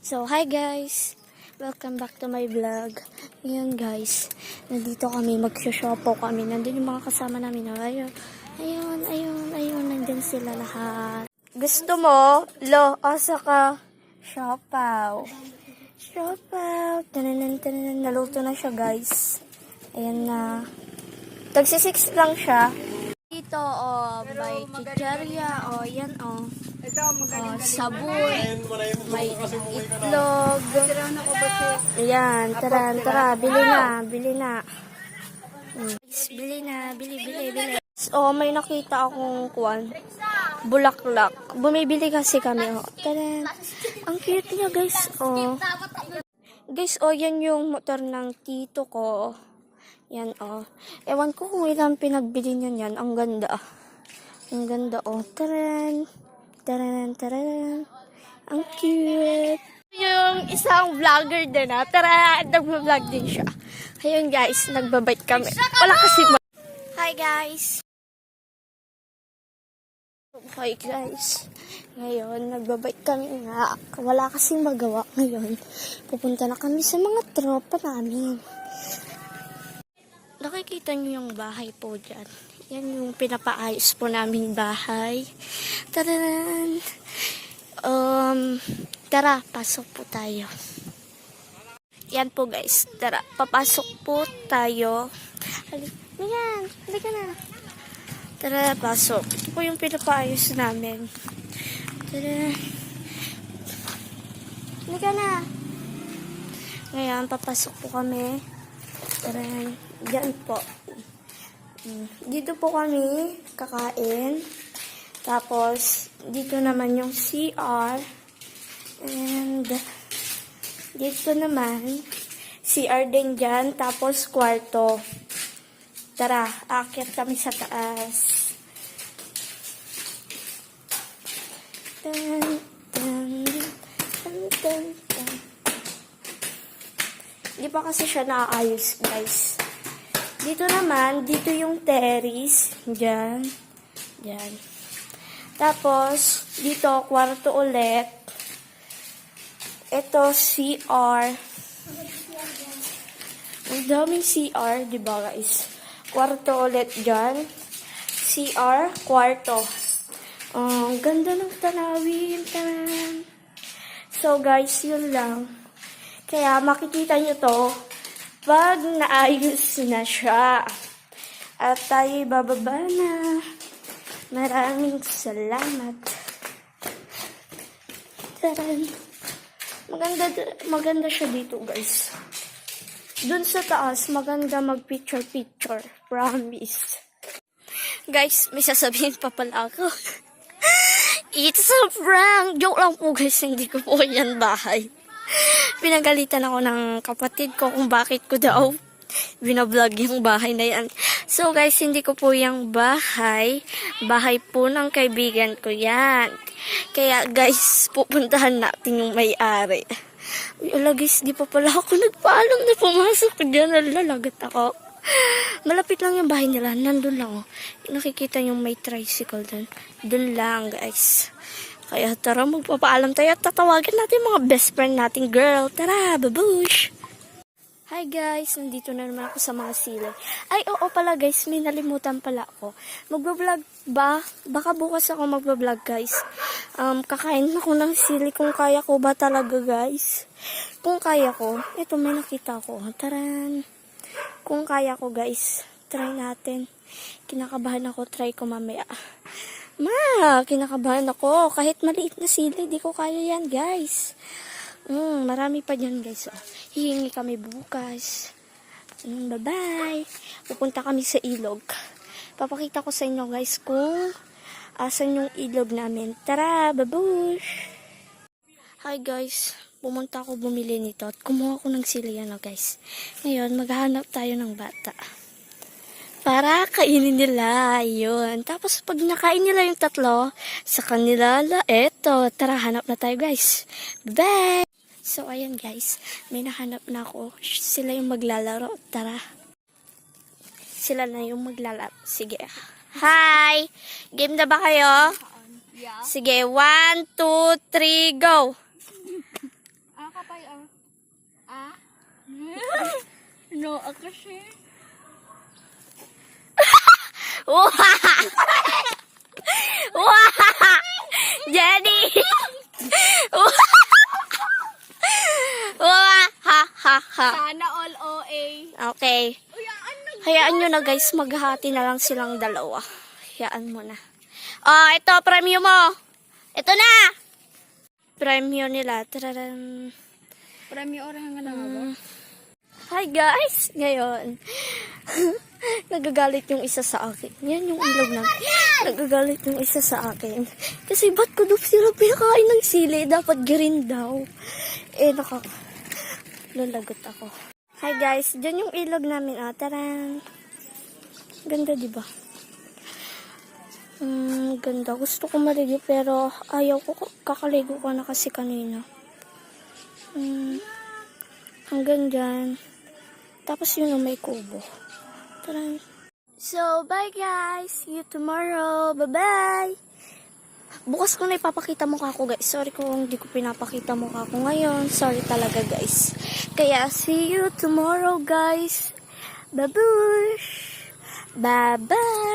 So, hi guys! Welcome back to my vlog. Ngayon guys, nandito kami, mag-shop kami. Nandun yung mga kasama namin. Ayun, nandun sila lahat. Gusto mo? Lo, asa ka? Siopaw. Tananan. Naluto na siya guys. Ayan na. Tagsi-6 lang siya. Dito, may chicharia, yan, sabon, may itlog. Ayan, tara, bili na. Bili. May nakita akong bulaklak. Bumibili kasi kami, Tara. Ang cute niya, guys, Guys, yan yung motor ng tito ko. Yan, Ewan ko kung ilang pinagbili niyan yan. Ang ganda, Taran. Ang cute. Yung isang vlogger din, Tara, nag-vlog din siya. Ayun, guys, nagbabike kami. Wala kasi Hi, guys. Ngayon, nagbabike kami nga. Wala kasing magawa ngayon. Pupunta na kami sa mga tropa namin. Nakikita niyo yung bahay po dyan. Yan yung pinapaayos po namin bahay. Tadaan! Tara, pasok po tayo. Yan po guys. Tara, papasok po tayo. Halika na. Tara, pasok. Ito po yung pinapaayos namin. Tara. Halika na. Ngayon, papasok po kami. Tara, dyan po. Dito po kami kakain. Tapos, dito naman yung CR. And, dito naman, CR din dyan. Tapos, kwarto. Tara, aakyat kami sa taas. Tan. Hindi pa kasi siya naayos, guys. Dito naman, dito yung terrace. Diyan. Tapos, dito, kwarto ulit. Ito, CR. Ang daming CR, diba, guys? Kwarto ulit dyan. CR, kwarto. Ang ganda ng tanawin. Tanan. So, guys, yun lang. Kaya makikita nyo to pag naayos na siya. At tayo bababa na. Maraming salamat. Taran. Maganda siya dito, guys. Dun sa taas, maganda mag-picture. Promise. Guys, may sasabihin pa pala ako. It's a prank! Joke lang po, guys. Hindi ko po yan bahay. Pinagalitan ako ng kapatid ko kung bakit ko daw binablog yung bahay na yan. So guys, hindi ko po yung bahay. Bahay po ng kaibigan ko yan. Kaya guys, pupuntahan natin yung may-ari. Ala guys, di pa pala ako nagpaalam na pumasok ko dyan. Lalagat ako. Malapit lang yung bahay nila. Nandun lang. Nakikita yung may tricycle dun. Dun lang guys. Kaya tara, magpapaalam tayo at tatawagan natin mga best friend nating girl. Tara, babush! Hi guys, nandito na naman ako sa mga sili. Ay, oo pala guys, may nalimutan pala ako. Magbablog ba? Baka bukas ako magbablog guys. Kakain ako ng sili kung kaya ko ba talaga guys. Kung kaya ko, ito may nakita ko. Taran! Kung kaya ko guys, try natin. Kinakabahan ako, try ko mamaya. Kinakabahan ako. Kahit maliit na sili, di ko kaya yan, guys. Marami pa dyan, guys. Hihingi kami bukas. Bye-bye. Pupunta kami sa ilog. Papakita ko sa inyo, guys, kung asan yung ilog namin. Tara, babush! Hi, guys. Pumunta ako bumili nito at kumuha ko ng sili yan, guys. Ngayon, maghahanap tayo ng bata. Para kainin nila, yun. Tapos, pag nakain nila yung tatlo, sa kanila, eto, tara, hanap na tayo, guys. Bye! So, ayan, guys. May nahanap na ako. Sila yung maglalaro. Tara. Sila na yung maglalaro. Sige. Hi! Game na ba kayo? Yeah. Sige, 1, 2, 3, go! Kapay No, kasi. Wow! Wow! Jenny! Wow! Ha, ha, ha. Sana all OA. Okay. Hayaan nyo na guys, maghahati na lang silang dalawa. Hayaan mo na. Oh, ito, premyo mo. Ito na! Premyo nila. Tararan. Premyo orang nga lang ba? Hi guys! Ngayon, nagagalit yung isa sa akin. Yan yung ilog na. Nagagalit yung isa sa akin. Kasi ba't ko daw sila pinakain ng sili? Dapat green daw. Lalagot ako. Hi guys, dyan yung ilog namin. Taran! Ganda diba? Ganda. Gusto ko maligo pero ayaw ko. Kakaligo ko na kasi kanina. Hanggang dyan. Tapos yun ang may kubo. Tara. So, bye guys. See you tomorrow. Bye-bye. Bukas ko na ipapakita mukha ko guys. Sorry kung hindi ko pinapakita mukha ko ngayon. Sorry talaga guys. Kaya, see you tomorrow guys. Babush. Bye-bye.